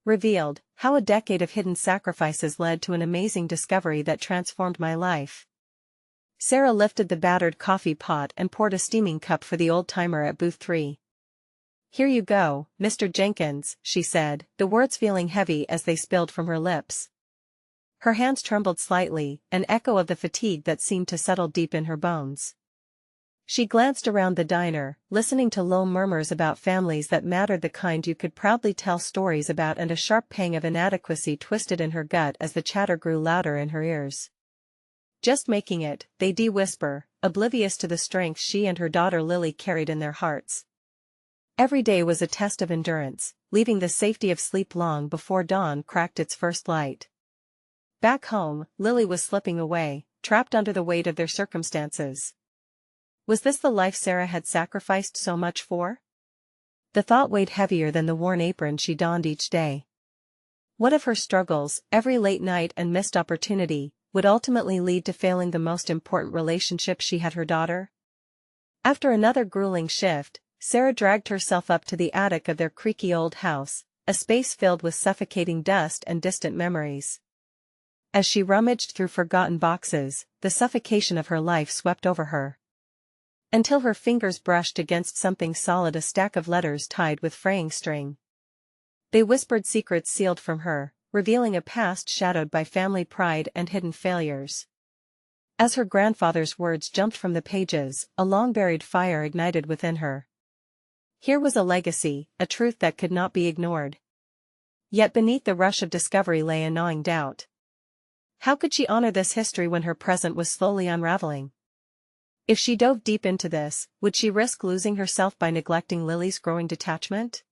Revealed, how a decade of hidden sacrifices led to an amazing discovery that transformed my life. Sarah lifted the battered coffee pot and poured a steaming cup for the old-timer at booth 3. "Here you go, Mr. Jenkins," she said, the words feeling heavy as they spilled from her lips. Her hands trembled slightly, an echo of the fatigue that seemed to settle deep in her bones. She glanced around the diner, listening to low murmurs about families that mattered, the kind you could proudly tell stories about, and a sharp pang of inadequacy twisted in her gut as the chatter grew louder in her ears. "Just making it," they'd whisper, oblivious to the strength she and her daughter Lily carried in their hearts. Every day was a test of endurance, leaving the safety of sleep long before dawn cracked its first light. Back home, Lily was slipping away, trapped under the weight of their circumstances. Was this the life Sarah had sacrificed so much for? The thought weighed heavier than the worn apron she donned each day. What if her struggles, every late night and missed opportunity, would ultimately lead to failing the most important relationship she had, her daughter? After another grueling shift, Sarah dragged herself up to the attic of their creaky old house, a space filled with suffocating dust and distant memories. As she rummaged through forgotten boxes, the suffocation of her life swept over her. Until her fingers brushed against something solid, a stack of letters tied with fraying string. They whispered secrets sealed from her, revealing a past shadowed by family pride and hidden failures. As her grandfather's words jumped from the pages, a long-buried fire ignited within her. Here was a legacy, a truth that could not be ignored. Yet beneath the rush of discovery lay a gnawing doubt. How could she honor this history when her present was slowly unraveling? If she dove deep into this, would she risk losing herself by neglecting Lily's growing detachment?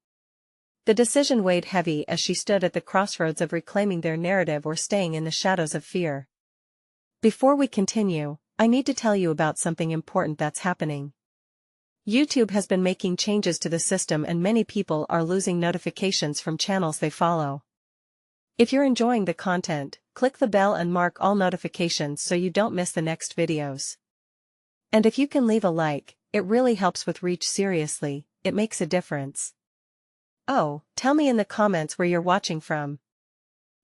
The decision weighed heavy as she stood at the crossroads of reclaiming their narrative or staying in the shadows of fear. Before we continue, I need to tell you about something important that's happening. YouTube has been making changes to the system, and many people are losing notifications from channels they follow. If you're enjoying the content, click the bell and mark all notifications so you don't miss the next videos. And if you can leave a like, it really helps with reach. Seriously, it makes a difference. Oh, tell me in the comments where you're watching from.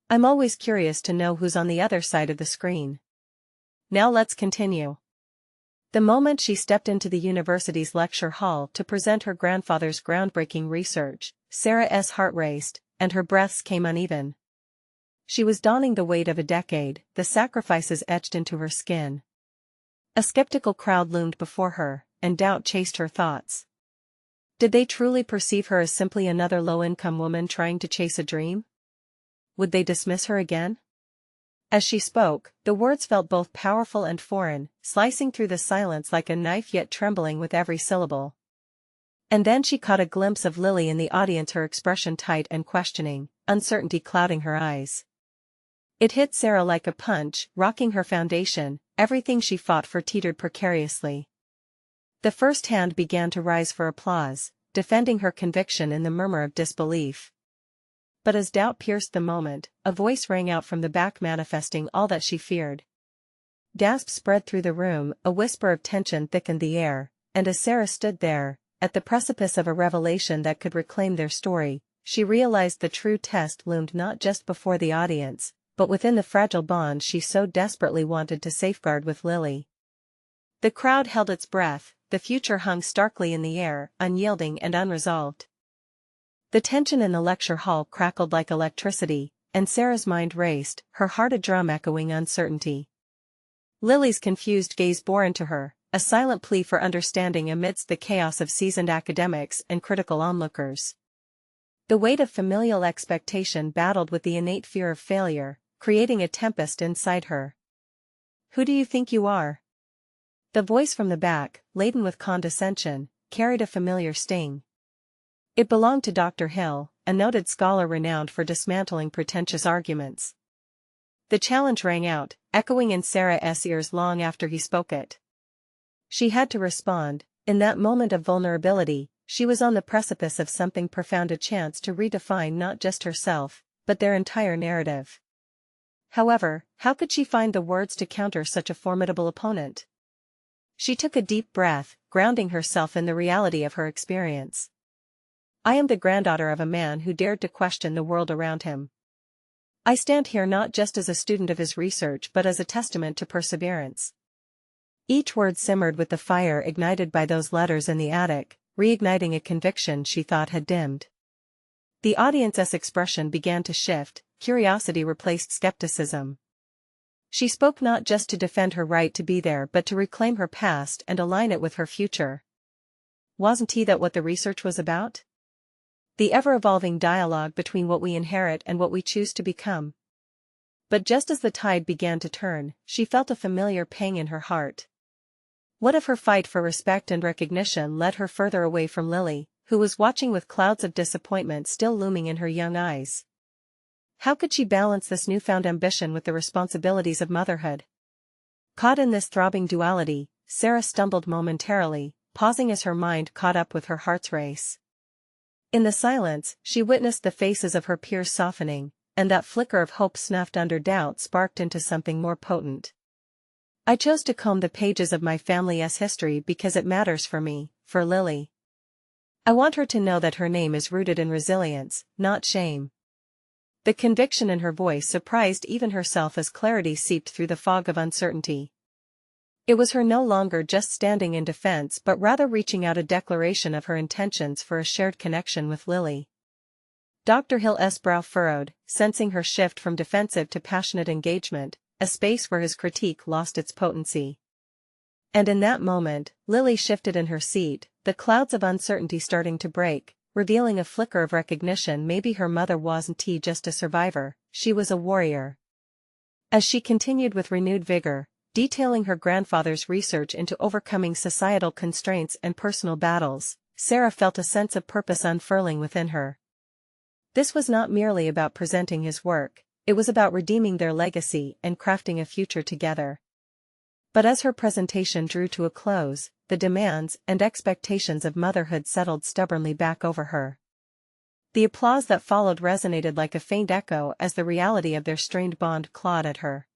I'm always curious to know who's on the other side of the screen. Now let's continue. The moment she stepped into the university's lecture hall to present her grandfather's groundbreaking research, Sarah's heart raced, and her breaths came uneven. She was donning the weight of a decade, the sacrifices etched into her skin. A skeptical crowd loomed before her, and doubt chased her thoughts. Did they truly perceive her as simply another low-income woman trying to chase a dream? Would they dismiss her again? As she spoke, the words felt both powerful and foreign, slicing through the silence like a knife, yet trembling with every syllable. And then she caught a glimpse of Lily in the audience, her expression tight and questioning, uncertainty clouding her eyes. It hit Sarah like a punch, rocking her foundation. Everything she fought for teetered precariously. The first hand began to rise for applause, defending her conviction in the murmur of disbelief. But as doubt pierced the moment, a voice rang out from the back, manifesting all that she feared. Gasps spread through the room, a whisper of tension thickened the air, and as Sarah stood there, at the precipice of a revelation that could reclaim their story, she realized the true test loomed not just before the audience, but within the fragile bond she so desperately wanted to safeguard with Lily. The crowd held its breath, the future hung starkly in the air, unyielding and unresolved. The tension in the lecture hall crackled like electricity, and Sarah's mind raced, her heart a drum echoing uncertainty. Lily's confused gaze bore into her, a silent plea for understanding amidst the chaos of seasoned academics and critical onlookers. The weight of familial expectation battled with the innate fear of failure, creating a tempest inside her. "Who do you think you are?" The voice from the back, laden with condescension, carried a familiar sting. It belonged to Dr. Hill, a noted scholar renowned for dismantling pretentious arguments. The challenge rang out, echoing in Sarah's ears long after he spoke it. She had to respond. In that moment of vulnerability, she was on the precipice of something profound, a chance to redefine not just herself, but their entire narrative. However, how could she find the words to counter such a formidable opponent? She took a deep breath, grounding herself in the reality of her experience. I am the granddaughter of a man who dared to question the world around him. I stand here not just as a student of his research but as a testament to perseverance." Each word simmered with the fire ignited by those letters in the attic, reigniting a conviction she thought had dimmed. The audience's expression began to shift, curiosity replaced skepticism. She spoke not just to defend her right to be there but to reclaim her past and align it with her future. Wasn't that what the research was about? The ever-evolving dialogue between what we inherit and what we choose to become. But just as the tide began to turn, she felt a familiar pang in her heart. What if her fight for respect and recognition led her further away from Lily, who was watching with clouds of disappointment still looming in her young eyes? How could she balance this newfound ambition with the responsibilities of motherhood? Caught in this throbbing duality, Sarah stumbled momentarily, pausing as her mind caught up with her heart's race. In the silence, she witnessed the faces of her peers softening, and that flicker of hope snuffed under doubt sparked into something more potent. "I chose to comb the pages of my family's history because it matters for me, for Lily. I want her to know that her name is rooted in resilience, not shame." The conviction in her voice surprised even herself as clarity seeped through the fog of uncertainty. It was her no longer just standing in defense but rather reaching out a declaration of her intentions for a shared connection with Lily. Dr. Hill's brow furrowed, sensing her shift from defensive to passionate engagement, a space where his critique lost its potency. And in that moment, Lily shifted in her seat, the clouds of uncertainty starting to break, revealing a flicker of recognition. Maybe her mother wasn't just a survivor, she was a warrior. As she continued with renewed vigor, detailing her grandfather's research into overcoming societal constraints and personal battles, Sarah felt a sense of purpose unfurling within her. This was not merely about presenting his work, it was about redeeming their legacy and crafting a future together. But as her presentation drew to a close, the demands and expectations of motherhood settled stubbornly back over her. The applause that followed resonated like a faint echo as the reality of their strained bond clawed at her.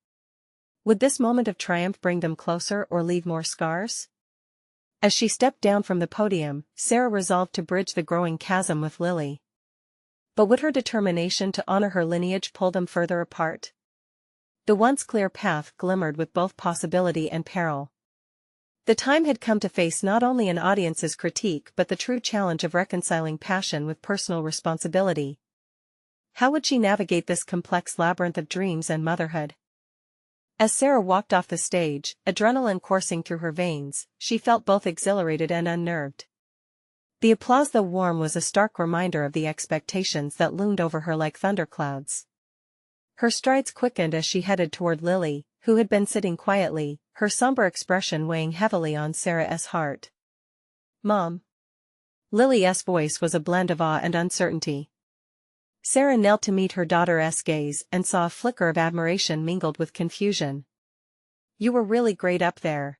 Would this moment of triumph bring them closer or leave more scars? As she stepped down from the podium, Sarah resolved to bridge the growing chasm with Lily. But would her determination to honor her lineage pull them further apart? The once clear path glimmered with both possibility and peril. The time had come to face not only an audience's critique but the true challenge of reconciling passion with personal responsibility. How would she navigate this complex labyrinth of dreams and motherhood? As Sarah walked off the stage, adrenaline coursing through her veins, she felt both exhilarated and unnerved. The applause, though warm, was a stark reminder of the expectations that loomed over her like thunderclouds. Her strides quickened as she headed toward Lily, who had been sitting quietly, her somber expression weighing heavily on Sarah's heart. "Mom." Lily's voice was a blend of awe and uncertainty. Sarah knelt to meet her daughter's gaze and saw a flicker of admiration mingled with confusion. "You were really great up there.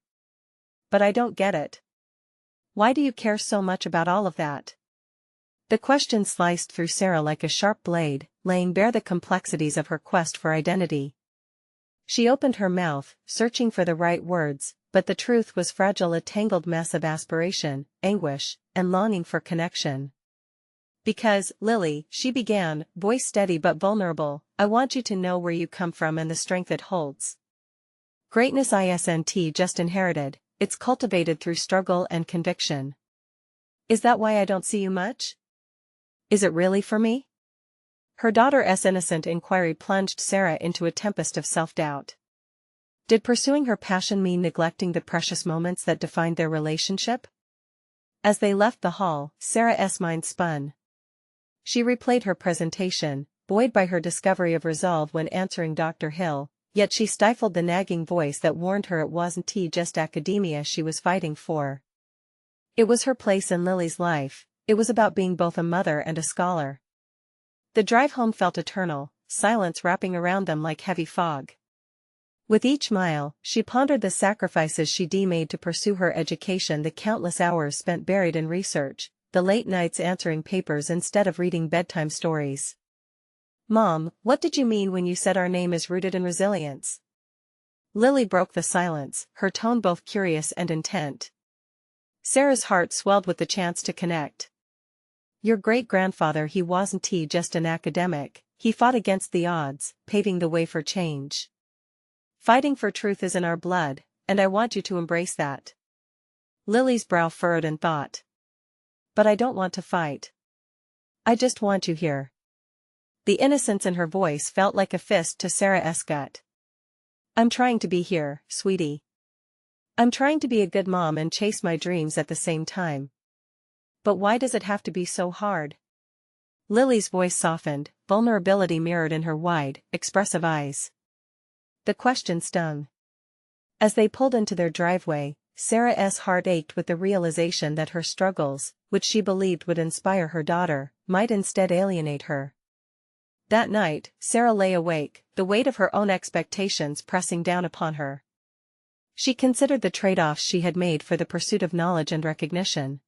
But I don't get it. Why do you care so much about all of that?" The question sliced through Sarah like a sharp blade, laying bare the complexities of her quest for identity. She opened her mouth, searching for the right words, but the truth was fragile, a tangled mess of aspiration, anguish, and longing for connection. "Because, Lily," she began, voice steady but vulnerable, "I want you to know where you come from and the strength it holds. Greatness isn't just inherited, it's cultivated through struggle and conviction. Is that why I don't see you much? Is it really for me?" Her daughter's innocent inquiry plunged Sarah into a tempest of self-doubt. Did pursuing her passion mean neglecting the precious moments that defined their relationship? As they left the hall, Sarah's mind spun. She replayed her presentation, buoyed by her discovery of resolve when answering Dr. Hill, yet she stifled the nagging voice that warned her it wasn't just academia she was fighting for. It was her place in Lily's life, it was about being both a mother and a scholar. The drive home felt eternal, silence wrapping around them like heavy fog. With each mile, she pondered the sacrifices she'd made to pursue her education, the countless hours spent buried in research, the late nights answering papers instead of reading bedtime stories. "Mom, what did you mean when you said our name is rooted in resilience?" Lily broke the silence, her tone both curious and intent. Sarah's heart swelled with the chance to connect. Your great-grandfather, he wasn't just an academic, he fought against the odds, paving the way for change. Fighting for truth is in our blood, and I want you to embrace that." Lily's brow furrowed in thought. "But I don't want to fight. I just want you here." The innocence in her voice felt like a fist to Sarah's gut. "I'm trying to be here, sweetie. I'm trying to be a good mom and chase my dreams at the same time. But why does it have to be so hard?" Lily's voice softened, vulnerability mirrored in her wide, expressive eyes. The question stung. As they pulled into their driveway, Sarah's heart ached with the realization that her struggles, which she believed would inspire her daughter, might instead alienate her. That night, Sarah lay awake, the weight of her own expectations pressing down upon her. She considered the trade-offs she had made for the pursuit of knowledge and recognition.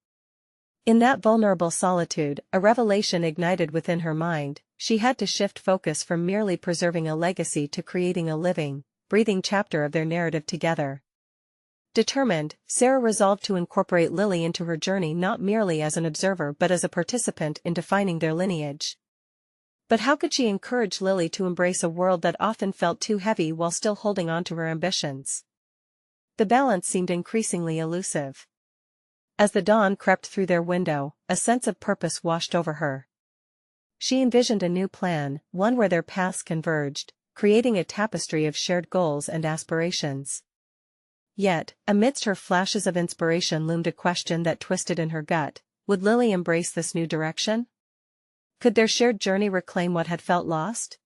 In that vulnerable solitude, a revelation ignited within her mind. She had to shift focus from merely preserving a legacy to creating a living, breathing chapter of their narrative together. Determined, Sarah resolved to incorporate Lily into her journey not merely as an observer but as a participant in defining their lineage. But how could she encourage Lily to embrace a world that often felt too heavy while still holding on to her ambitions? The balance seemed increasingly elusive. As the dawn crept through their window, a sense of purpose washed over her. She envisioned a new plan, one where their paths converged, creating a tapestry of shared goals and aspirations. Yet, amidst her flashes of inspiration loomed a question that twisted in her gut: would Lily embrace this new direction? Could their shared journey reclaim what had felt lost?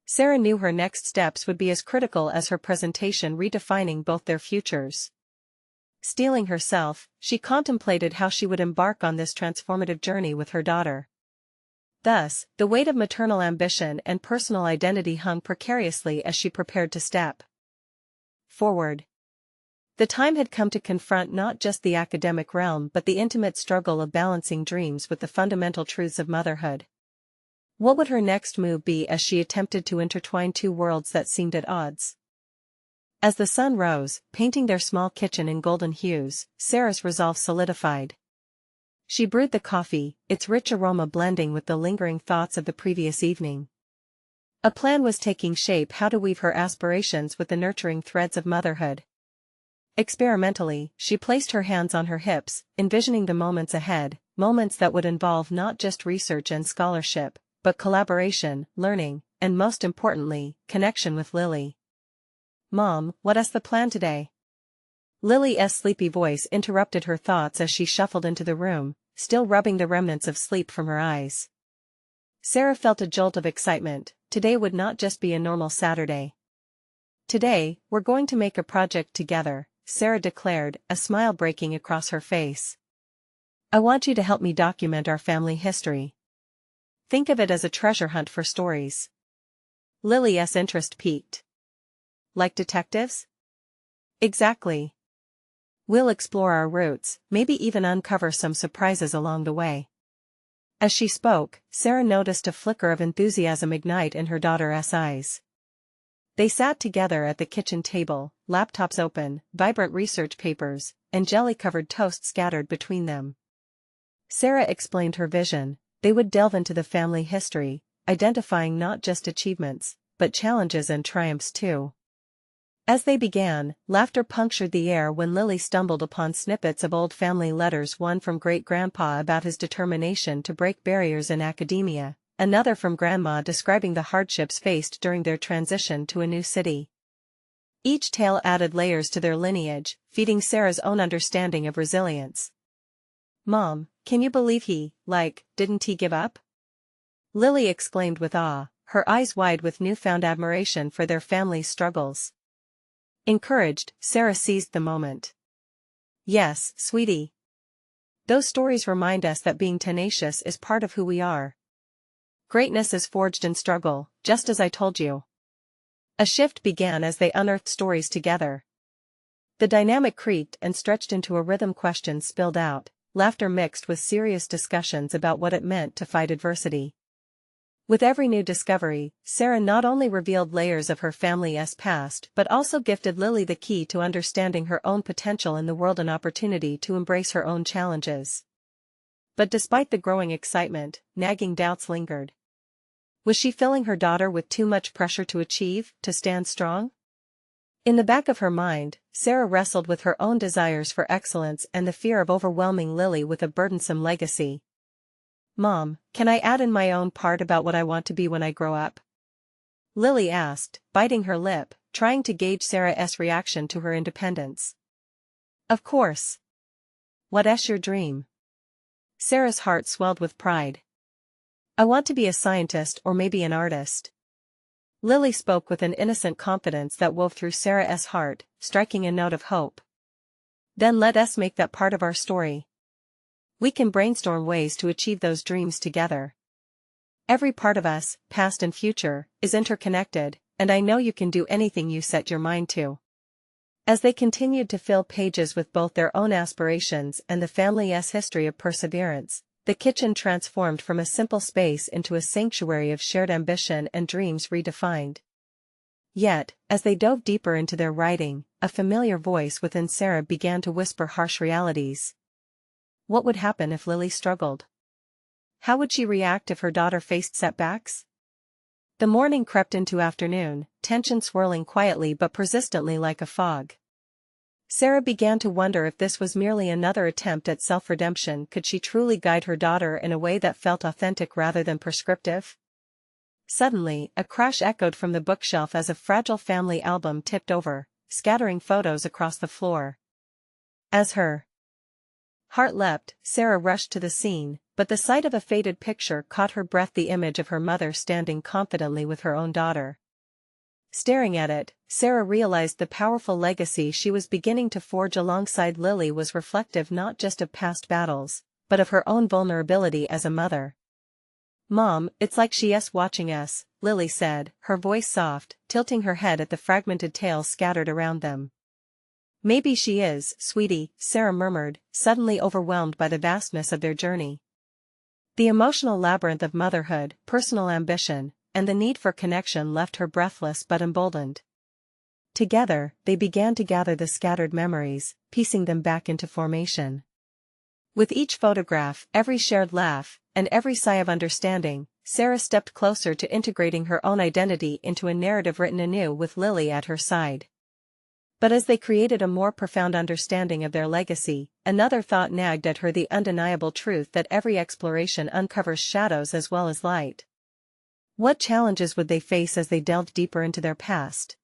Sarah knew her next steps would be as critical as her presentation, redefining both their futures. Steeling herself, she contemplated how she would embark on this transformative journey with her daughter. Thus, the weight of maternal ambition and personal identity hung precariously as she prepared to step forward. The time had come to confront not just the academic realm but the intimate struggle of balancing dreams with the fundamental truths of motherhood. What would her next move be as she attempted to intertwine two worlds that seemed at odds? As the sun rose, painting their small kitchen in golden hues, Sarah's resolve solidified. She brewed the coffee, its rich aroma blending with the lingering thoughts of the previous evening. A plan was taking shape: how to weave her aspirations with the nurturing threads of motherhood. Experimentally, she placed her hands on her hips, envisioning the moments ahead, moments that would involve not just research and scholarship, but collaboration, learning, and most importantly, connection with Lily. "Mom, what's the plan today?" Lily's sleepy voice interrupted her thoughts as she shuffled into the room, still rubbing the remnants of sleep from her eyes. Sarah felt a jolt of excitement. Today would not just be a normal Saturday. "Today, we're going to make a project together," Sarah declared, a smile breaking across her face. "I want you to help me document our family history. Think of it as a treasure hunt for stories." Lily's interest peaked. "Like detectives?" "Exactly. We'll explore our roots, maybe even uncover some surprises along the way." As she spoke, Sarah noticed a flicker of enthusiasm ignite in her daughter's eyes. They sat together at the kitchen table, laptops open, vibrant research papers, and jelly-covered toast scattered between them. Sarah explained her vision. They would delve into the family history, identifying not just achievements, but challenges and triumphs too. As they began, laughter punctured the air when Lily stumbled upon snippets of old family letters, one from great-grandpa about his determination to break barriers in academia, another from Grandma describing the hardships faced during their transition to a new city. Each tale added layers to their lineage, feeding Sarah's own understanding of resilience. "Mom, can you believe didn't he give up?" Lily exclaimed with awe, her eyes wide with newfound admiration for their family's struggles. Encouraged, Sarah seized the moment. "Yes, sweetie. Those stories remind us that being tenacious is part of who we are. Greatness is forged in struggle, just as I told you." A shift began as they unearthed stories together. The dynamic creaked and stretched into a rhythm. Questions spilled out, laughter mixed with serious discussions about what it meant to fight adversity. With every new discovery, Sarah not only revealed layers of her family's past but also gifted Lily the key to understanding her own potential in the world, an opportunity to embrace her own challenges. But despite the growing excitement, nagging doubts lingered. Was she filling her daughter with too much pressure to achieve, to stand strong? In the back of her mind, Sarah wrestled with her own desires for excellence and the fear of overwhelming Lily with a burdensome legacy. "Mom, can I add in my own part about what I want to be when I grow up?" Lily asked, biting her lip, trying to gauge Sarah's reaction to her independence. "Of course. What's your dream?" Sarah's heart swelled with pride. "I want to be a scientist or maybe an artist." Lily spoke with an innocent confidence that wove through Sarah's heart, striking a note of hope. "Then let us make that part of our story. We can brainstorm ways to achieve those dreams together. Every part of us, past and future, is interconnected, and I know you can do anything you set your mind to." As they continued to fill pages with both their own aspirations and the family's history of perseverance, the kitchen transformed from a simple space into a sanctuary of shared ambition and dreams redefined. Yet, as they dove deeper into their writing, a familiar voice within Sarah began to whisper harsh realities. What would happen if Lily struggled? How would she react if her daughter faced setbacks? The morning crept into afternoon, tension swirling quietly but persistently like a fog. Sarah began to wonder if this was merely another attempt at self-redemption. Could she truly guide her daughter in a way that felt authentic rather than prescriptive? Suddenly, a crash echoed from the bookshelf as a fragile family album tipped over, scattering photos across the floor. As her heart leapt, Sarah rushed to the scene, but the sight of a faded picture caught her breath, the image of her mother standing confidently with her own daughter. Staring at it, Sarah realized the powerful legacy she was beginning to forge alongside Lily was reflective not just of past battles, but of her own vulnerability as a mother. "Mom, it's like she's watching us," Lily said, her voice soft, tilting her head at the fragmented tales scattered around them. "Maybe she is, sweetie," Sarah murmured, suddenly overwhelmed by the vastness of their journey. The emotional labyrinth of motherhood, personal ambition, and the need for connection left her breathless but emboldened. Together, they began to gather the scattered memories, piecing them back into formation. With each photograph, every shared laugh, and every sigh of understanding, Sarah stepped closer to integrating her own identity into a narrative written anew with Lily at her side. But as they created a more profound understanding of their legacy, another thought nagged at her: the undeniable truth that every exploration uncovers shadows as well as light. What challenges would they face as they delved deeper into their past?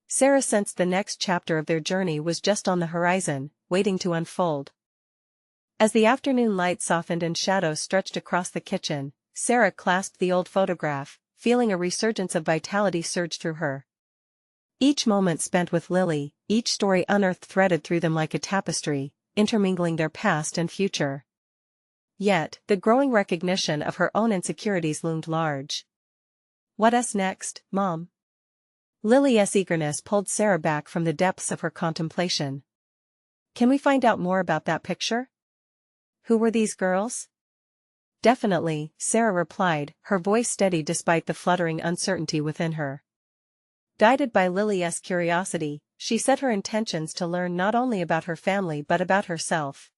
Sarah sensed the next chapter of their journey was just on the horizon, waiting to unfold. As the afternoon light softened and shadows stretched across the kitchen, Sarah clasped the old photograph, feeling a resurgence of vitality surge through her. Each moment spent with Lily, each story unearthed threaded through them like a tapestry, intermingling their past and future. Yet, the growing recognition of her own insecurities loomed large. "What's next, Mom?" Lily's eagerness pulled Sarah back from the depths of her contemplation. "Can we find out more about that picture? Who were these girls?" "Definitely," Sarah replied, her voice steady despite the fluttering uncertainty within her. Guided by Lily's curiosity, she set her intentions to learn not only about her family but about herself.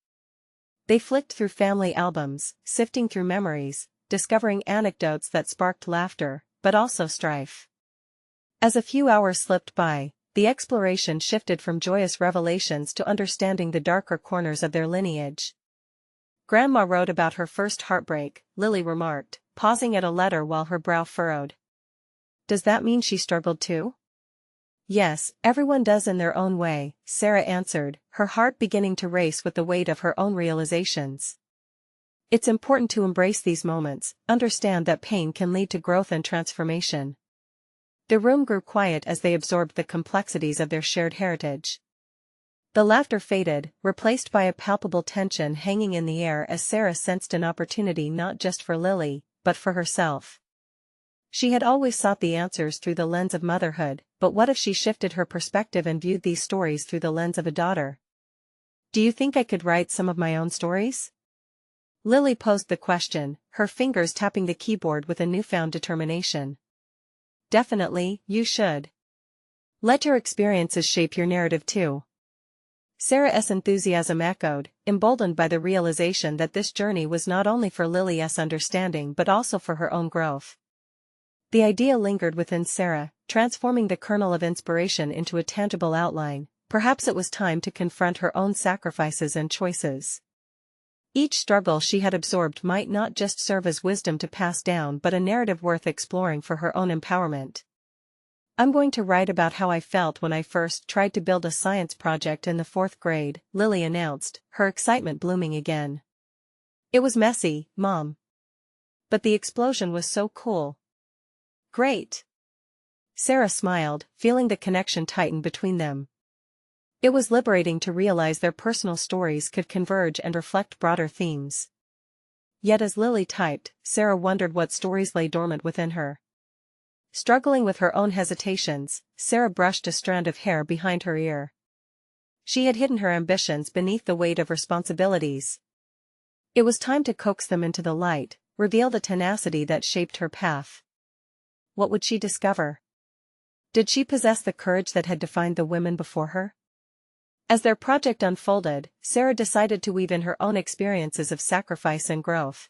They flicked through family albums, sifting through memories, discovering anecdotes that sparked laughter, but also strife. As a few hours slipped by, the exploration shifted from joyous revelations to understanding the darker corners of their lineage. "Grandma wrote about her first heartbreak," Lily remarked, pausing at a letter while her brow furrowed. "Does that mean she struggled too?" "Yes, everyone does in their own way," Sarah answered, her heart beginning to race with the weight of her own realizations. "It's important to embrace these moments, understand that pain can lead to growth and transformation." The room grew quiet as they absorbed the complexities of their shared heritage. The laughter faded, replaced by a palpable tension hanging in the air as Sarah sensed an opportunity not just for Lily, but for herself. She had always sought the answers through the lens of motherhood, but what if she shifted her perspective and viewed these stories through the lens of a daughter? "Do you think I could write some of my own stories?" Lily posed the question, her fingers tapping the keyboard with a newfound determination. "Definitely, you should. Let your experiences shape your narrative too." Sarah's enthusiasm echoed, emboldened by the realization that this journey was not only for Lily's understanding but also for her own growth. The idea lingered within Sarah, transforming the kernel of inspiration into a tangible outline. Perhaps it was time to confront her own sacrifices and choices. Each struggle she had absorbed might not just serve as wisdom to pass down but a narrative worth exploring for her own empowerment. I'm going to write about how I felt when I first tried to build a science project in the 4th grade, Lily announced, her excitement blooming again. It was messy, Mom. But the explosion was so cool. Great. Sarah smiled, feeling the connection tighten between them. It was liberating to realize their personal stories could converge and reflect broader themes. Yet as Lily typed, Sarah wondered what stories lay dormant within her. Struggling with her own hesitations, Sarah brushed a strand of hair behind her ear. She had hidden her ambitions beneath the weight of responsibilities. It was time to coax them into the light, reveal the tenacity that shaped her path. What would she discover? Did she possess the courage that had defined the women before her? As their project unfolded, Sarah decided to weave in her own experiences of sacrifice and growth.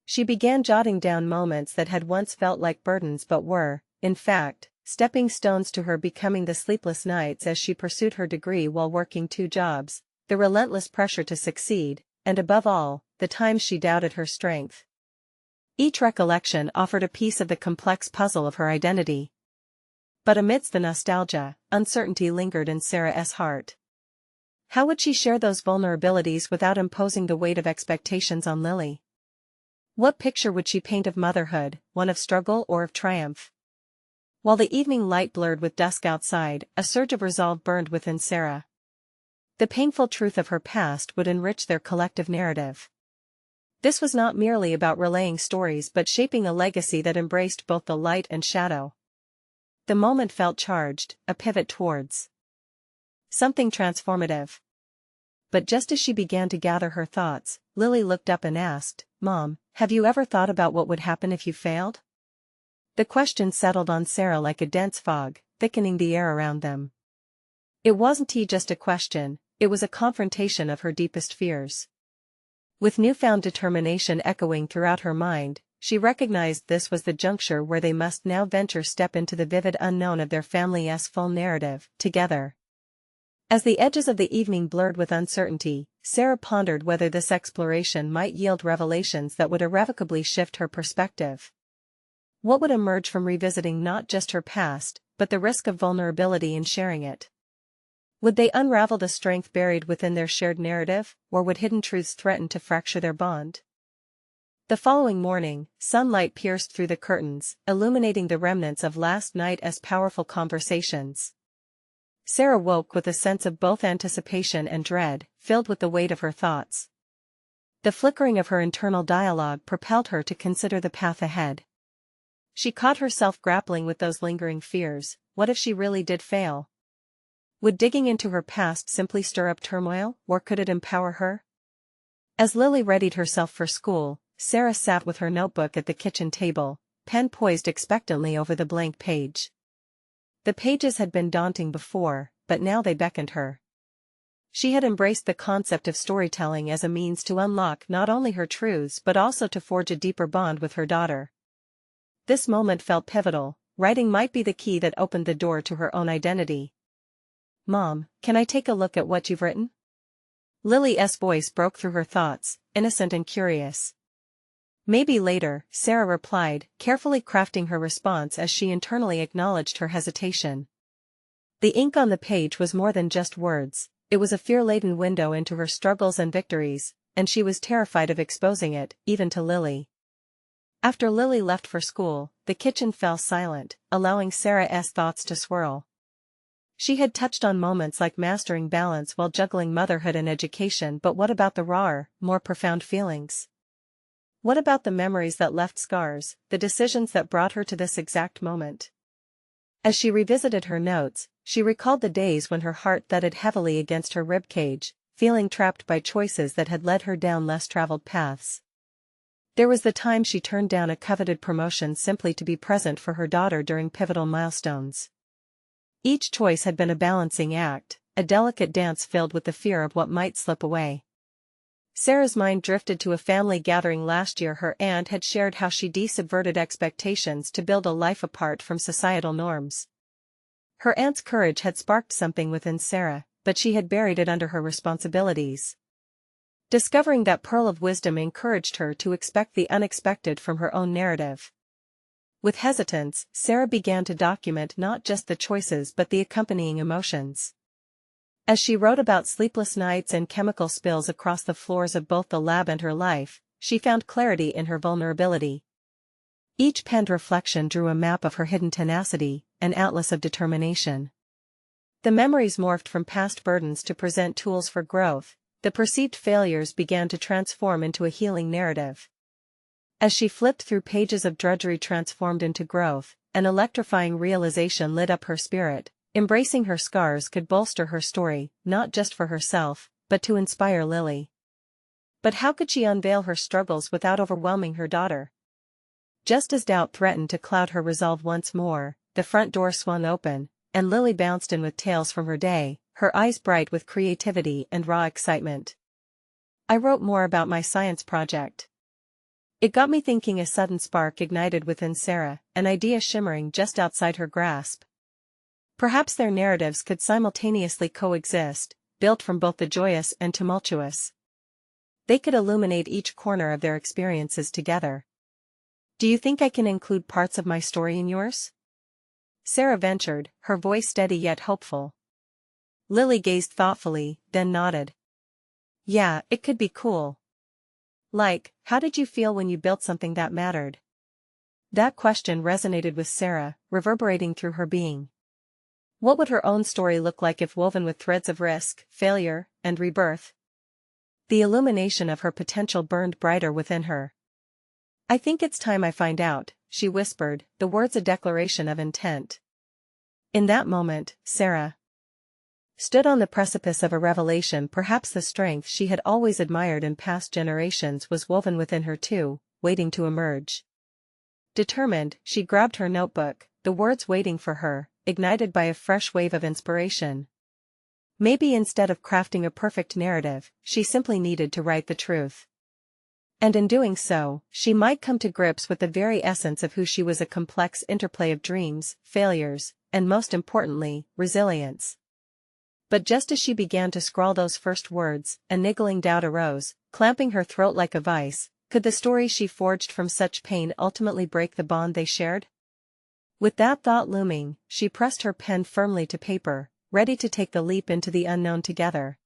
She began jotting down moments that had once felt like burdens but were, in fact, stepping stones to her becoming: the sleepless nights as she pursued her degree while working 2 jobs, the relentless pressure to succeed, and above all, the times she doubted her strength. Each recollection offered a piece of the complex puzzle of her identity. But amidst the nostalgia, uncertainty lingered in Sarah's heart. How would she share those vulnerabilities without imposing the weight of expectations on Lily? What picture would she paint of motherhood, one of struggle or of triumph? While the evening light blurred with dusk outside, a surge of resolve burned within Sarah. The painful truth of her past would enrich their collective narrative. This was not merely about relaying stories but shaping a legacy that embraced both the light and shadow. The moment felt charged, a pivot towards something transformative. But just as she began to gather her thoughts, Lily looked up and asked, "Mom, have you ever thought about what would happen if you failed?" The question settled on Sarah like a dense fog, thickening the air around them. It wasn't just a question, it was a confrontation of her deepest fears. With newfound determination echoing throughout her mind, she recognized this was the juncture where they must now step into the vivid unknown of their family's full narrative, together. As the edges of the evening blurred with uncertainty, Sarah pondered whether this exploration might yield revelations that would irrevocably shift her perspective. What would emerge from revisiting not just her past, but the risk of vulnerability in sharing it? Would they unravel the strength buried within their shared narrative, or would hidden truths threaten to fracture their bond? The following morning, sunlight pierced through the curtains, illuminating the remnants of last night's powerful conversations. Sarah woke with a sense of both anticipation and dread, filled with the weight of her thoughts. The flickering of her internal dialogue propelled her to consider the path ahead. She caught herself grappling with those lingering fears. What if she really did fail? Would digging into her past simply stir up turmoil, or could it empower her? As Lily readied herself for school, Sarah sat with her notebook at the kitchen table, pen poised expectantly over the blank page. The pages had been daunting before, but now they beckoned her. She had embraced the concept of storytelling as a means to unlock not only her truths but also to forge a deeper bond with her daughter. This moment felt pivotal. Writing might be the key that opened the door to her own identity. "Mom, can I take a look at what you've written?" Lily's voice broke through her thoughts, innocent and curious. "Maybe later," Sarah replied, carefully crafting her response as she internally acknowledged her hesitation. The ink on the page was more than just words, it was a fear-laden window into her struggles and victories, and she was terrified of exposing it, even to Lily. After Lily left for school, the kitchen fell silent, allowing Sarah's thoughts to swirl. She had touched on moments like mastering balance while juggling motherhood and education, but what about the rawer, more profound feelings? What about the memories that left scars, the decisions that brought her to this exact moment? As she revisited her notes, she recalled the days when her heart thudded heavily against her ribcage, feeling trapped by choices that had led her down less traveled paths. There was the time she turned down a coveted promotion simply to be present for her daughter during pivotal milestones. Each choice had been a balancing act, a delicate dance filled with the fear of what might slip away. Sarah's mind drifted to a family gathering last year. Her aunt had shared how she subverted expectations to build a life apart from societal norms. Her aunt's courage had sparked something within Sarah, but she had buried it under her responsibilities. Discovering that pearl of wisdom encouraged her to expect the unexpected from her own narrative. With hesitance, Sarah began to document not just the choices but the accompanying emotions. As she wrote about sleepless nights and chemical spills across the floors of both the lab and her life, she found clarity in her vulnerability. Each penned reflection drew a map of her hidden tenacity, an atlas of determination. The memories morphed from past burdens to present tools for growth. The perceived failures began to transform into a healing narrative. As she flipped through pages of drudgery transformed into growth, an electrifying realization lit up her spirit. Embracing her scars could bolster her story, not just for herself, but to inspire Lily. But how could she unveil her struggles without overwhelming her daughter? Just as doubt threatened to cloud her resolve once more, the front door swung open, and Lily bounced in with tales from her day, her eyes bright with creativity and raw excitement. "I wrote more about my science project." It got me thinking. A sudden spark ignited within Sarah, an idea shimmering just outside her grasp. Perhaps their narratives could simultaneously coexist, built from both the joyous and tumultuous. They could illuminate each corner of their experiences together. "Do you think I can include parts of my story in yours?" Sarah ventured, her voice steady yet hopeful. Lily gazed thoughtfully, then nodded. "Yeah, it could be cool." "Like, how did you feel when you built something that mattered?" That question resonated with Sarah, reverberating through her being. What would her own story look like if woven with threads of risk, failure, and rebirth? The illumination of her potential burned brighter within her. "I think it's time I find out," she whispered, the words a declaration of intent. In that moment, Sarah stood on the precipice of a revelation. Perhaps the strength she had always admired in past generations was woven within her too, waiting to emerge. Determined, she grabbed her notebook, the words waiting for her, ignited by a fresh wave of inspiration. Maybe instead of crafting a perfect narrative, she simply needed to write the truth. And in doing so, she might come to grips with the very essence of who she was, a complex interplay of dreams, failures, and most importantly, resilience. But just as she began to scrawl those first words, a niggling doubt arose, clamping her throat like a vice. Could the story she forged from such pain ultimately break the bond they shared? With that thought looming, she pressed her pen firmly to paper, ready to take the leap into the unknown together.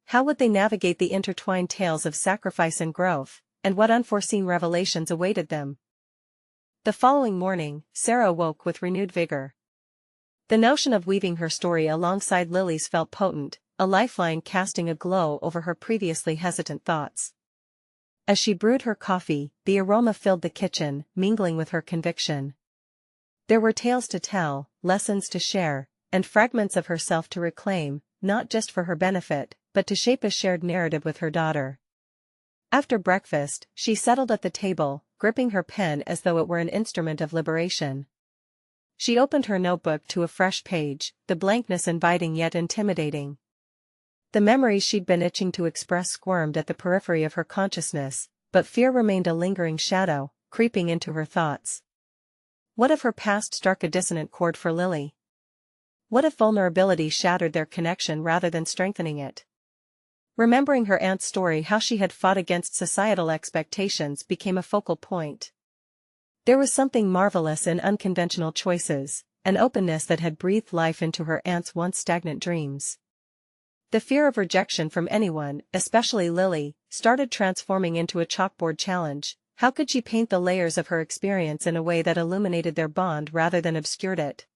How would they navigate the intertwined tales of sacrifice and growth, and what unforeseen revelations awaited them? The following morning, Sarah awoke with renewed vigor. The notion of weaving her story alongside Lily's felt potent, a lifeline casting a glow over her previously hesitant thoughts. As she brewed her coffee, the aroma filled the kitchen, mingling with her conviction. There were tales to tell, lessons to share, and fragments of herself to reclaim, not just for her benefit, but to shape a shared narrative with her daughter. After breakfast, she settled at the table, gripping her pen as though it were an instrument of liberation. She opened her notebook to a fresh page, the blankness inviting yet intimidating. The memories she'd been itching to express squirmed at the periphery of her consciousness, but fear remained a lingering shadow, creeping into her thoughts. What if her past struck a dissonant chord for Lily? What if vulnerability shattered their connection rather than strengthening it? Remembering her aunt's story, how she had fought against societal expectations became a focal point. There was something marvelous in unconventional choices, an openness that had breathed life into her aunt's once stagnant dreams. The fear of rejection from anyone, especially Lily, started transforming into a chalkboard challenge. How could she paint the layers of her experience in a way that illuminated their bond rather than obscured it?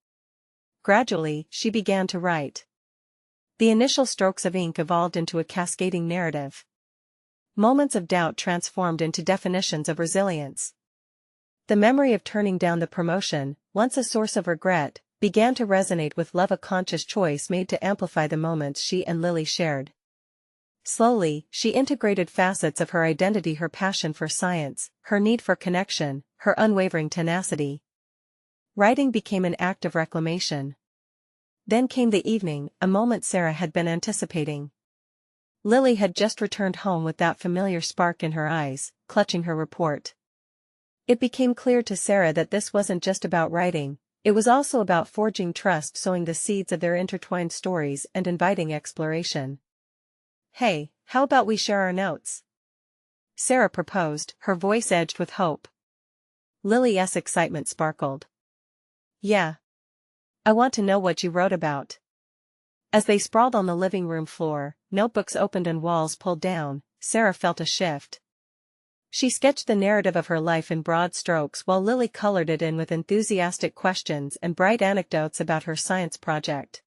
Gradually, she began to write. The initial strokes of ink evolved into a cascading narrative. Moments of doubt transformed into definitions of resilience. The memory of turning down the promotion, once a source of regret, began to resonate with love, a conscious choice made to amplify the moments she and Lily shared. Slowly, she integrated facets of her identity, her passion for science, her need for connection, her unwavering tenacity. Writing became an act of reclamation. Then came the evening, a moment Sarah had been anticipating. Lily had just returned home with that familiar spark in her eyes, clutching her report. It became clear to Sarah that this wasn't just about writing, it was also about forging trust, sowing the seeds of their intertwined stories and inviting exploration. "Hey, how about we share our notes?" Sarah proposed, her voice edged with hope. Lily's excitement sparkled. "Yeah. I want to know what you wrote about." As they sprawled on the living room floor, notebooks opened and walls pulled down, Sarah felt a shift. She sketched the narrative of her life in broad strokes while Lily colored it in with enthusiastic questions and bright anecdotes about her science project.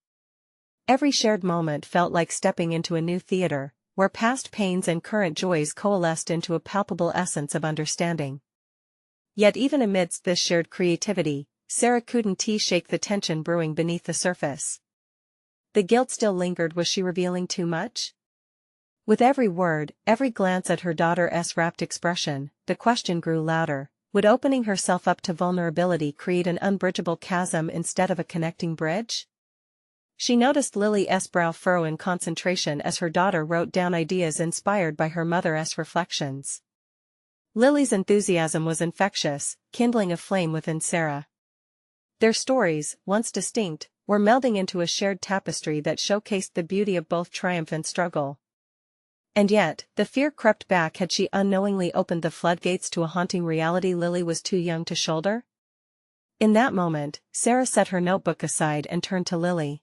Every shared moment felt like stepping into a new theater, where past pains and current joys coalesced into a palpable essence of understanding. Yet even amidst this shared creativity, Sarah couldn't shake the tension brewing beneath the surface. The guilt still lingered. Was she revealing too much? With every word, every glance at her daughter's rapt expression, the question grew louder: would opening herself up to vulnerability create an unbridgeable chasm instead of a connecting bridge? She noticed Lily's brow furrow in concentration as her daughter wrote down ideas inspired by her mother's reflections. Lily's enthusiasm was infectious, kindling a flame within Sarah. Their stories, once distinct, were melding into a shared tapestry that showcased the beauty of both triumph and struggle. And yet, the fear crept back. Had she unknowingly opened the floodgates to a haunting reality Lily was too young to shoulder? In that moment, Sarah set her notebook aside and turned to Lily.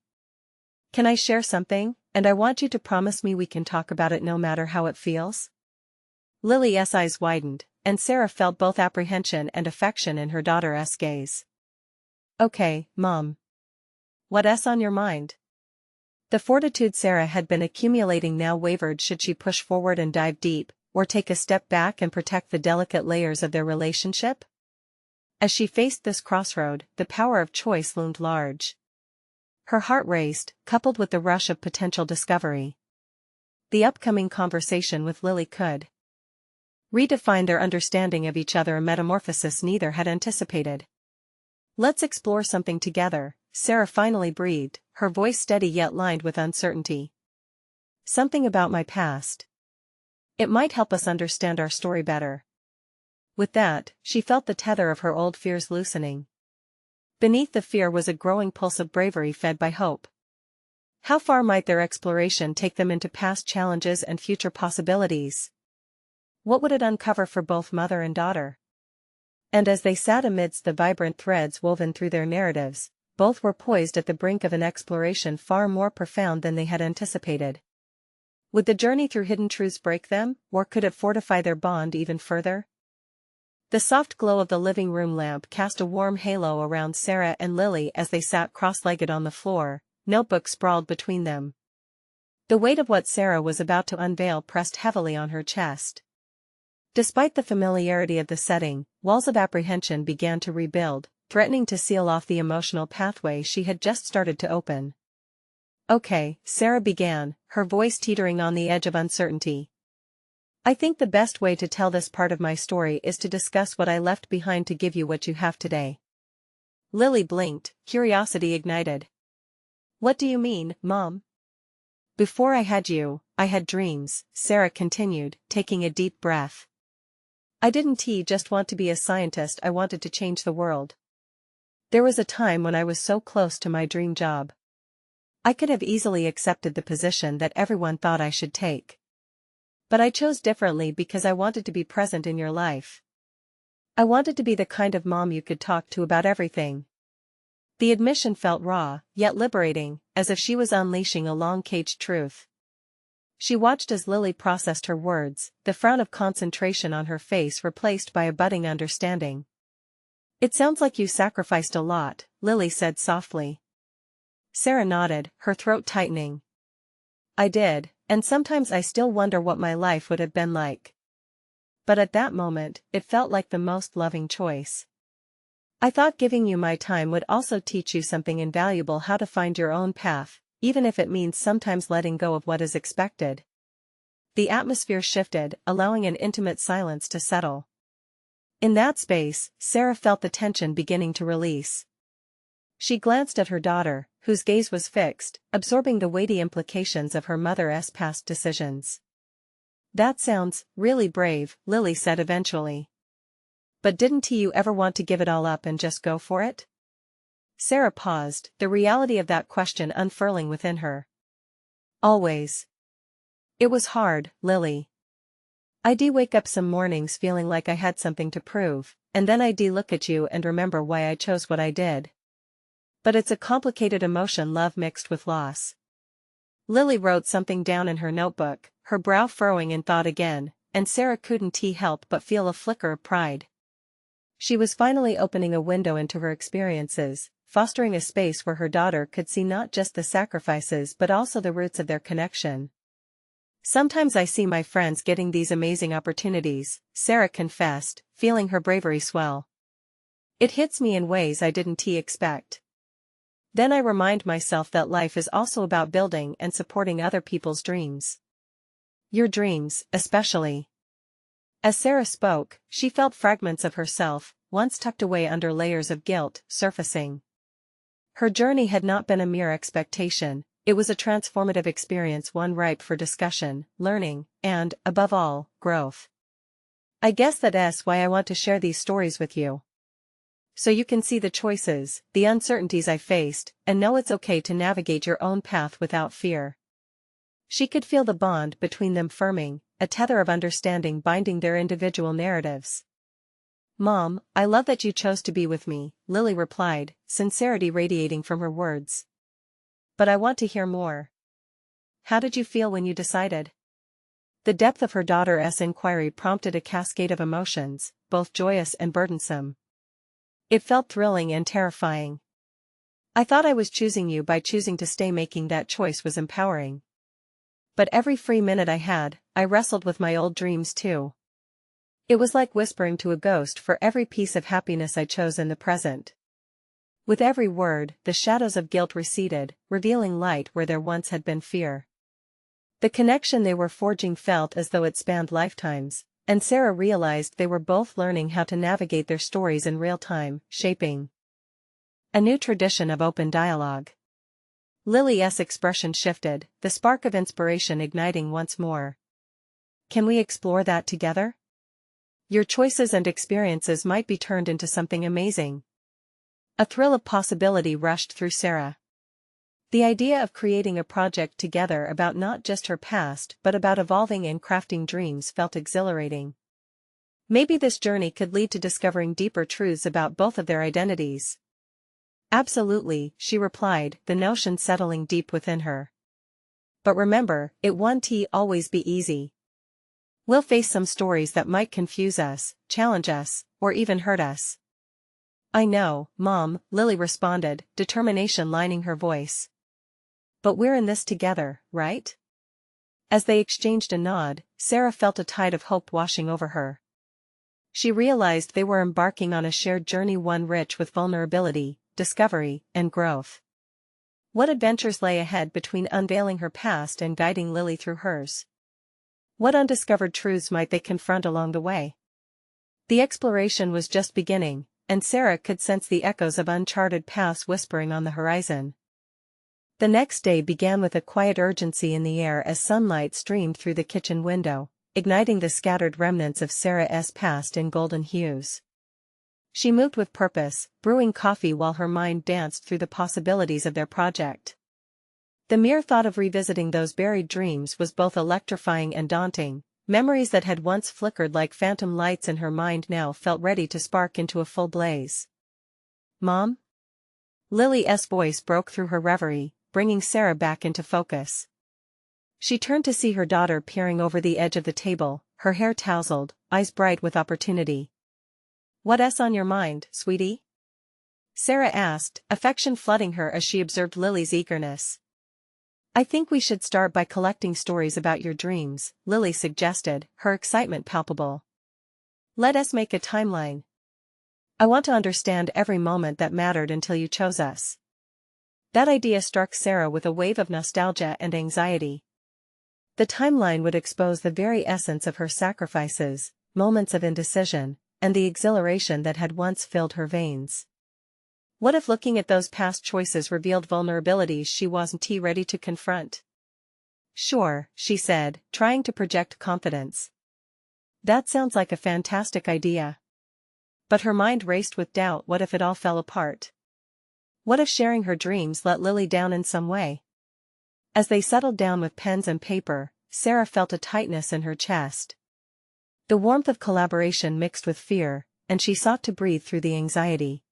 "Can I share something, and I want you to promise me we can talk about it no matter how it feels?" Lily's eyes widened, and Sarah felt both apprehension and affection in her daughter's gaze. "Okay, Mom. What's on your mind?" The fortitude Sarah had been accumulating now wavered. Should she push forward and dive deep, or take a step back and protect the delicate layers of their relationship? As she faced this crossroad, the power of choice loomed large. Her heart raced, coupled with the rush of potential discovery. The upcoming conversation with Lily could redefine their understanding of each other, a metamorphosis neither had anticipated. "Let's explore something together," Sarah finally breathed, her voice steady yet lined with uncertainty. "Something about my past. It might help us understand our story better." With that, she felt the tether of her old fears loosening. Beneath the fear was a growing pulse of bravery fed by hope. How far might their exploration take them into past challenges and future possibilities? What would it uncover for both mother and daughter? And as they sat amidst the vibrant threads woven through their narratives, both were poised at the brink of an exploration far more profound than they had anticipated. Would the journey through hidden truths break them, or could it fortify their bond even further? The soft glow of the living room lamp cast a warm halo around Sarah and Lily as they sat cross-legged on the floor, notebooks sprawled between them. The weight of what Sarah was about to unveil pressed heavily on her chest. Despite the familiarity of the setting, walls of apprehension began to rebuild, threatening to seal off the emotional pathway she had just started to open. "Okay," Sarah began, her voice teetering on the edge of uncertainty. "I think the best way to tell this part of my story is to discuss what I left behind to give you what you have today." Lily blinked, curiosity ignited. "What do you mean, Mom?" "Before I had you, I had dreams," Sarah continued, taking a deep breath. "I didn't just want to be a scientist, I wanted to change the world. There was a time when I was so close to my dream job. I could have easily accepted the position that everyone thought I should take. But I chose differently because I wanted to be present in your life. I wanted to be the kind of mom you could talk to about everything." The admission felt raw, yet liberating, as if she was unleashing a long-caged truth. She watched as Lily processed her words, the frown of concentration on her face replaced by a budding understanding. "It sounds like you sacrificed a lot," Lily said softly. Sarah nodded, her throat tightening. "I did, and sometimes I still wonder what my life would have been like. But at that moment, it felt like the most loving choice. I thought giving you my time would also teach you something invaluable: how to find your own path, even if it means sometimes letting go of what is expected." The atmosphere shifted, allowing an intimate silence to settle. In that space, Sarah felt the tension beginning to release. She glanced at her daughter, whose gaze was fixed, absorbing the weighty implications of her mother's past decisions. "That sounds really brave," Lily said eventually. "But didn't you ever want to give it all up and just go for it?" Sarah paused, the reality of that question unfurling within her. "Always. It was hard, Lily. I'd wake up some mornings feeling like I had something to prove, and then I'd look at you and remember why I chose what I did. But it's a complicated emotion, love mixed with loss." Lily wrote something down in her notebook, her brow furrowing in thought again, and Sarah couldn't help but feel a flicker of pride. She was finally opening a window into her experiences, fostering a space where her daughter could see not just the sacrifices but also the roots of their connection. "Sometimes I see my friends getting these amazing opportunities," Sarah confessed, feeling her bravery swell. "It hits me in ways I didn't expect. Then I remind myself that life is also about building and supporting other people's dreams. Your dreams, especially." As Sarah spoke, she felt fragments of herself, once tucked away under layers of guilt, surfacing. Her journey had not been a mere expectation, it was a transformative experience, one ripe for discussion, learning, and, above all, growth. "I guess that's why I want to share these stories with you. So you can see the choices, the uncertainties I faced, and know it's okay to navigate your own path without fear." She could feel the bond between them firming, a tether of understanding binding their individual narratives. "Mom, I love that you chose to be with me," Lily replied, sincerity radiating from her words. "But I want to hear more. How did you feel when you decided?" The depth of her daughter's inquiry prompted a cascade of emotions, both joyous and burdensome. It felt thrilling and terrifying. "I thought I was choosing you by choosing to stay. Making that choice was empowering. But every free minute I had, I wrestled with my old dreams too. It was like whispering to a ghost for every piece of happiness I chose in the present." With every word, the shadows of guilt receded, revealing light where there once had been fear. The connection they were forging felt as though it spanned lifetimes, and Sarah realized they were both learning how to navigate their stories in real time, shaping a new tradition of open dialogue. Lily's expression shifted, the spark of inspiration igniting once more. "Can we explore that together? Your choices and experiences might be turned into something amazing." A thrill of possibility rushed through Sarah. The idea of creating a project together about not just her past but about evolving and crafting dreams felt exhilarating. Maybe this journey could lead to discovering deeper truths about both of their identities. "Absolutely," she replied, the notion settling deep within her. "But remember, it won't always be easy. We'll face some stories that might confuse us, challenge us, or even hurt us." "I know, Mom," Lily responded, determination lining her voice. "But we're in this together, right?" As they exchanged a nod, Sarah felt a tide of hope washing over her. She realized they were embarking on a shared journey, one rich with vulnerability, discovery, and growth. What adventures lay ahead between unveiling her past and guiding Lily through hers? What undiscovered truths might they confront along the way? The exploration was just beginning, and Sarah could sense the echoes of uncharted paths whispering on the horizon. The next day began with a quiet urgency in the air as sunlight streamed through the kitchen window, igniting the scattered remnants of Sarah's past in golden hues. She moved with purpose, brewing coffee while her mind danced through the possibilities of their project. The mere thought of revisiting those buried dreams was both electrifying and daunting. Memories that had once flickered like phantom lights in her mind now felt ready to spark into a full blaze. "Mom?" Lily's voice broke through her reverie, bringing Sarah back into focus. She turned to see her daughter peering over the edge of the table, her hair tousled, eyes bright with opportunity. "What's on your mind, sweetie?" Sarah asked, affection flooding her as she observed Lily's eagerness. "I think we should start by collecting stories about your dreams," Lily suggested, her excitement palpable. "Let us make a timeline. I want to understand every moment that mattered until you chose us." That idea struck Sarah with a wave of nostalgia and anxiety. The timeline would expose the very essence of her sacrifices, moments of indecision, and the exhilaration that had once filled her veins. What if looking at those past choices revealed vulnerabilities she wasn't ready to confront? Sure, she said, trying to project confidence. That sounds like a fantastic idea. But her mind raced with doubt. What if it all fell apart? What if sharing her dreams let Lily down in some way? As they settled down with pens and paper, Sarah felt a tightness in her chest. The warmth of collaboration mixed with fear, and she sought to breathe through the anxiety.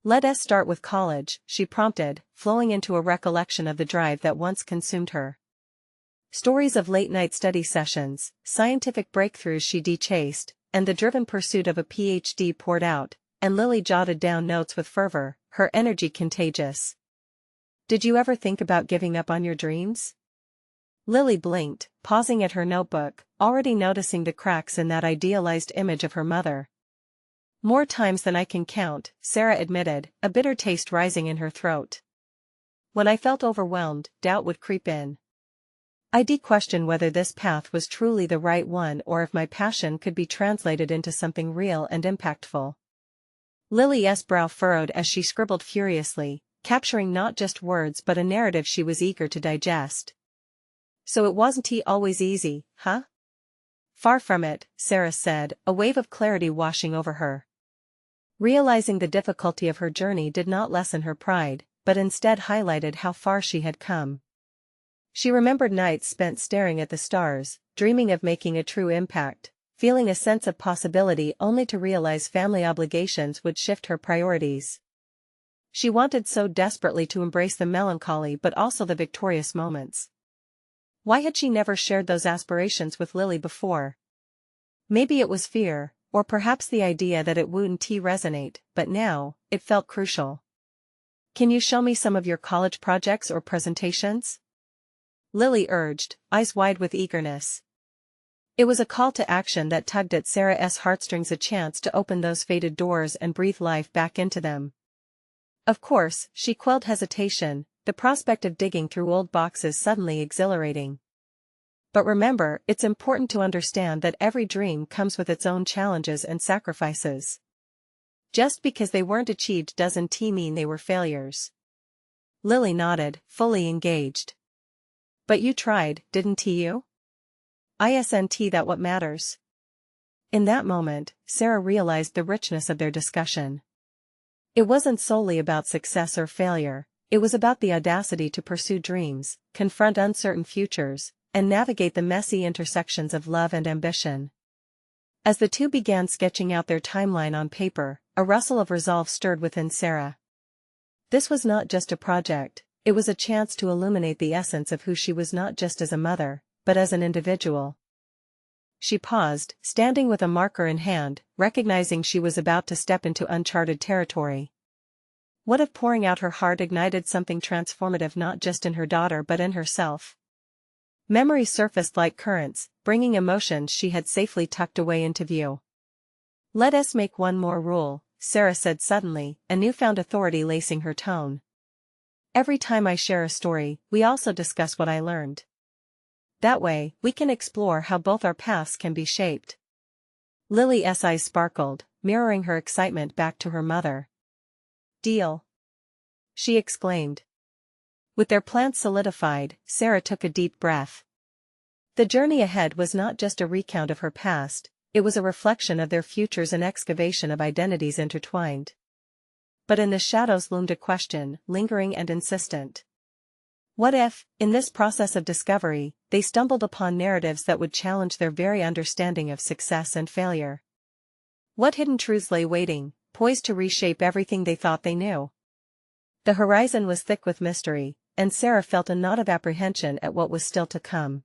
"Let us start with college," she prompted, flowing into a recollection of the drive that once consumed her. Stories of late-night study sessions, scientific breakthroughs she chased, and the driven pursuit of a PhD poured out, and Lily jotted down notes with fervor, her energy contagious. "Did you ever think about giving up on your dreams?" Lily blinked, pausing at her notebook, already noticing the cracks in that idealized image of her mother. "More times than I can count," Sarah admitted, a bitter taste rising in her throat. "When I felt overwhelmed, doubt would creep in. I'd question whether this path was truly the right one or if my passion could be translated into something real and impactful." Lily's brow furrowed as she scribbled furiously, capturing not just words but a narrative she was eager to digest. "So it wasn't always easy, huh?" "Far from it," Sarah said, a wave of clarity washing over her. Realizing the difficulty of her journey did not lessen her pride, but instead highlighted how far she had come. She remembered nights spent staring at the stars, dreaming of making a true impact, feeling a sense of possibility only to realize family obligations would shift her priorities. She wanted so desperately to embrace the melancholy but also the victorious moments. Why had she never shared those aspirations with Lily before? Maybe it was fear, or perhaps the idea that it wouldn't resonate, but now, it felt crucial. "Can you show me some of your college projects or presentations?" Lily urged, eyes wide with eagerness. It was a call to action that tugged at Sarah's heartstrings, a chance to open those faded doors and breathe life back into them. Of course, she quelled hesitation, the prospect of digging through old boxes suddenly exhilarating. "But remember, it's important to understand that every dream comes with its own challenges and sacrifices. Just because they weren't achieved doesn't mean they were failures." Lily nodded, fully engaged. "But you tried, didn't you? Isn't that what matters?" In that moment, Sarah realized the richness of their discussion. It wasn't solely about success or failure, it was about the audacity to pursue dreams, confront uncertain futures, and navigate the messy intersections of love and ambition. As the two began sketching out their timeline on paper, a rustle of resolve stirred within Sarah. This was not just a project, it was a chance to illuminate the essence of who she was, not just as a mother, but as an individual. She paused, standing with a marker in hand, recognizing she was about to step into uncharted territory. What if pouring out her heart ignited something transformative not just in her daughter but in herself? Memories surfaced like currents, bringing emotions she had safely tucked away into view. "Let us make one more rule," Sarah said suddenly, a newfound authority lacing her tone. "Every time I share a story, we also discuss what I learned. That way, we can explore how both our paths can be shaped." Lily's eyes sparkled, mirroring her excitement back to her mother. "Deal!" she exclaimed. With their plans solidified, Sarah took a deep breath. The journey ahead was not just a recount of her past, it was a reflection of their futures, an excavation of identities intertwined. But in the shadows loomed a question, lingering and insistent. What if, in this process of discovery, they stumbled upon narratives that would challenge their very understanding of success and failure? What hidden truths lay waiting, poised to reshape everything they thought they knew? The horizon was thick with mystery, and Sarah felt a knot of apprehension at what was still to come.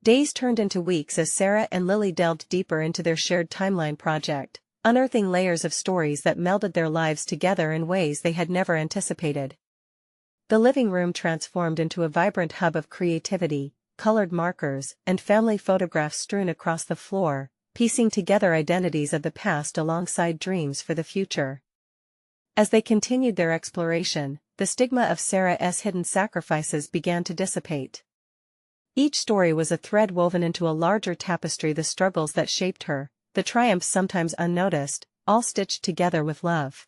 Days turned into weeks as Sarah and Lily delved deeper into their shared timeline project, unearthing layers of stories that melded their lives together in ways they had never anticipated. The living room transformed into a vibrant hub of creativity, colored markers, and family photographs strewn across the floor, piecing together identities of the past alongside dreams for the future. As they continued their exploration, the stigma of Sarah's hidden sacrifices began to dissipate. Each story was a thread woven into a larger tapestry, the struggles that shaped her, the triumphs sometimes unnoticed, all stitched together with love.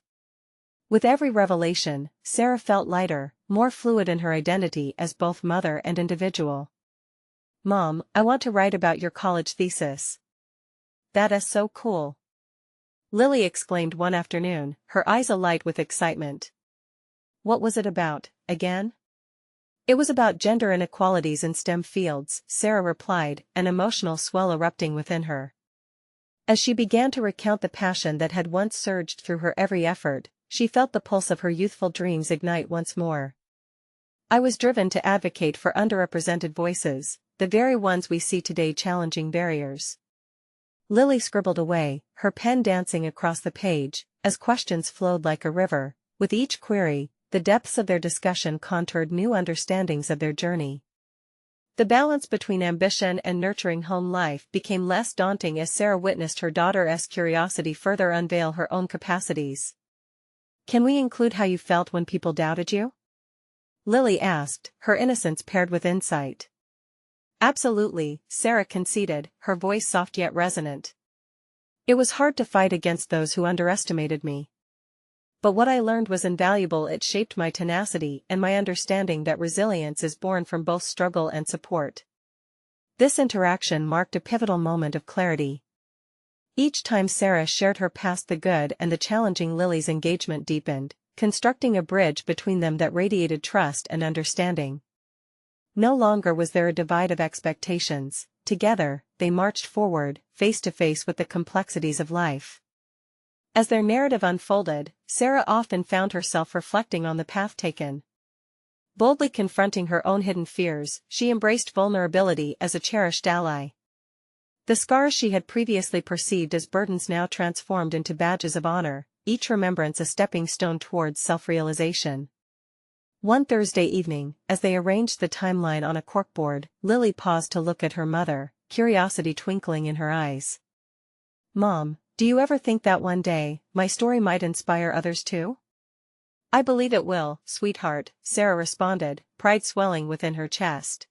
With every revelation, Sarah felt lighter, more fluid in her identity as both mother and individual. "Mom, I want to write about your college thesis." "That is so cool," Lily exclaimed one afternoon, her eyes alight with excitement. "What was it about, again?" "It was about gender inequalities in STEM fields," Sarah replied, an emotional swell erupting within her. As she began to recount the passion that had once surged through her every effort, she felt the pulse of her youthful dreams ignite once more. "I was driven to advocate for underrepresented voices, the very ones we see today challenging barriers." Lily scribbled away, her pen dancing across the page, as questions flowed like a river. With each query, the depths of their discussion contoured new understandings of their journey. The balance between ambition and nurturing home life became less daunting as Sarah witnessed her daughter's curiosity further unveil her own capacities. "Can we include how you felt when people doubted you?" Lily asked, her innocence paired with insight. "Absolutely," Sarah conceded, her voice soft yet resonant. "It was hard to fight against those who underestimated me. But what I learned was invaluable. It shaped my tenacity and my understanding that resilience is born from both struggle and support." This interaction marked a pivotal moment of clarity. Each time Sarah shared her past, the good and the challenging, Lily's engagement deepened, constructing a bridge between them that radiated trust and understanding. No longer was there a divide of expectations. Together, they marched forward, face to face with the complexities of life. As their narrative unfolded, Sarah often found herself reflecting on the path taken. Boldly confronting her own hidden fears, she embraced vulnerability as a cherished ally. The scars she had previously perceived as burdens now transformed into badges of honor, each remembrance a stepping stone towards self-realization. One Thursday evening, as they arranged the timeline on a corkboard, Lily paused to look at her mother, curiosity twinkling in her eyes. "Mom, do you ever think that one day, my story might inspire others too?" "I believe it will, sweetheart," Sarah responded, pride swelling within her chest.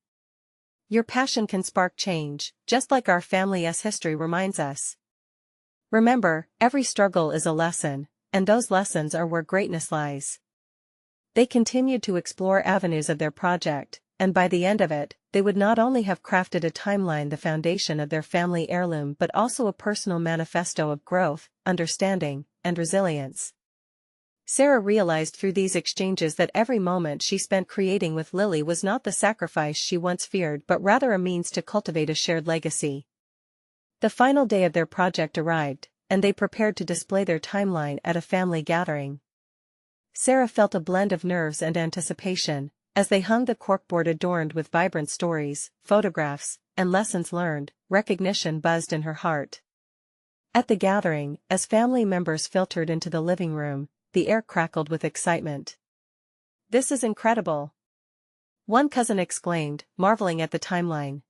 "Your passion can spark change, just like our family's history reminds us. Remember, every struggle is a lesson, and those lessons are where greatness lies." They continued to explore avenues of their project, and by the end of it, they would not only have crafted a timeline, the foundation of their family heirloom, but also a personal manifesto of growth, understanding, and resilience. Sarah realized through these exchanges that every moment she spent creating with Lily was not the sacrifice she once feared, but rather a means to cultivate a shared legacy. The final day of their project arrived, and they prepared to display their timeline at a family gathering. Sarah felt a blend of nerves and anticipation, as they hung the corkboard adorned with vibrant stories, photographs, and lessons learned. Recognition buzzed in her heart. At the gathering, as family members filtered into the living room, the air crackled with excitement. "This is incredible," one cousin exclaimed, marveling at the timeline.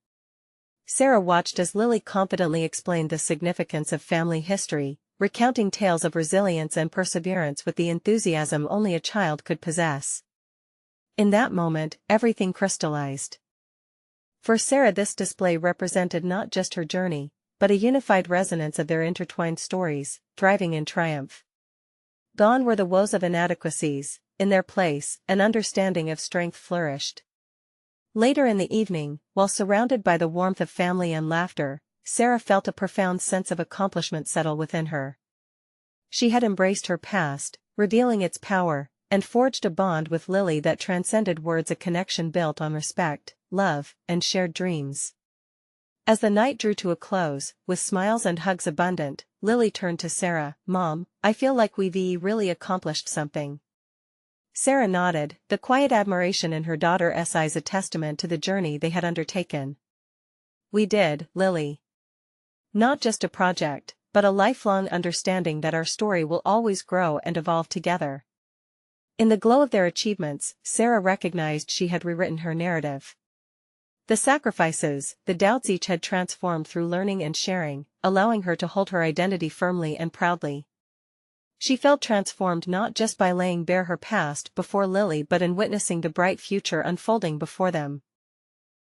Sarah watched as Lily confidently explained the significance of family history, recounting tales of resilience and perseverance with the enthusiasm only a child could possess. In that moment, everything crystallized. For Sarah, this display represented not just her journey, but a unified resonance of their intertwined stories, thriving in triumph. Gone were the woes of inadequacies, in their place, an understanding of strength flourished. Later in the evening, while surrounded by the warmth of family and laughter, Sarah felt a profound sense of accomplishment settle within her. She had embraced her past, revealing its power, and forged a bond with Lily that transcended words, a connection built on respect, love, and shared dreams. As the night drew to a close, with smiles and hugs abundant, Lily turned to Sarah. "Mom, I feel like we've really accomplished something." Sarah nodded, the quiet admiration in her daughter's eyes a testament to the journey they had undertaken. "We did, Lily. Not just a project, but a lifelong understanding that our story will always grow and evolve together." In the glow of their achievements, Sarah recognized she had rewritten her narrative. The sacrifices, the doubts, each had transformed through learning and sharing, allowing her to hold her identity firmly and proudly. She felt transformed not just by laying bare her past before Lily, but in witnessing the bright future unfolding before them.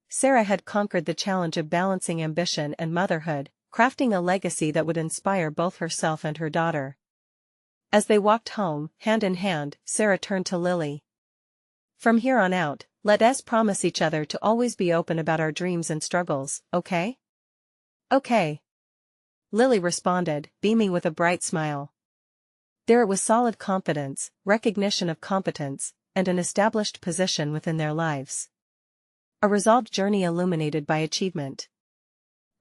Sarah had conquered the challenge of balancing ambition and motherhood, crafting a legacy that would inspire both herself and her daughter. As they walked home, hand in hand, Sarah turned to Lily. From here on out, let us promise each other to always be open about our dreams and struggles, okay? Okay. Lily responded, beaming with a bright smile. There it was, solid confidence, recognition of competence, and an established position within their lives. A resolved journey illuminated by achievement.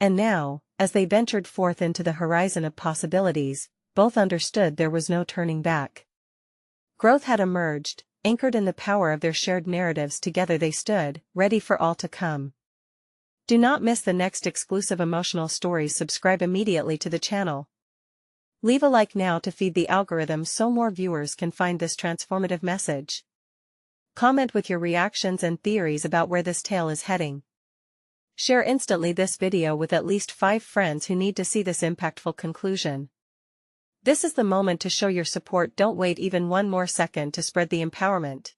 And now, as they ventured forth into the horizon of possibilities, both understood there was no turning back. Growth had emerged, anchored in the power of their shared narratives. Together they stood, ready for all to come. Do not miss the next exclusive emotional stories. Subscribe immediately to the channel. Leave a like now to feed the algorithm so more viewers can find this transformative message. Comment with your reactions and theories about where this tale is heading. Share instantly this video with at least 5 friends who need to see this impactful conclusion. This is the moment to show your support. Don't wait even one more second to spread the empowerment.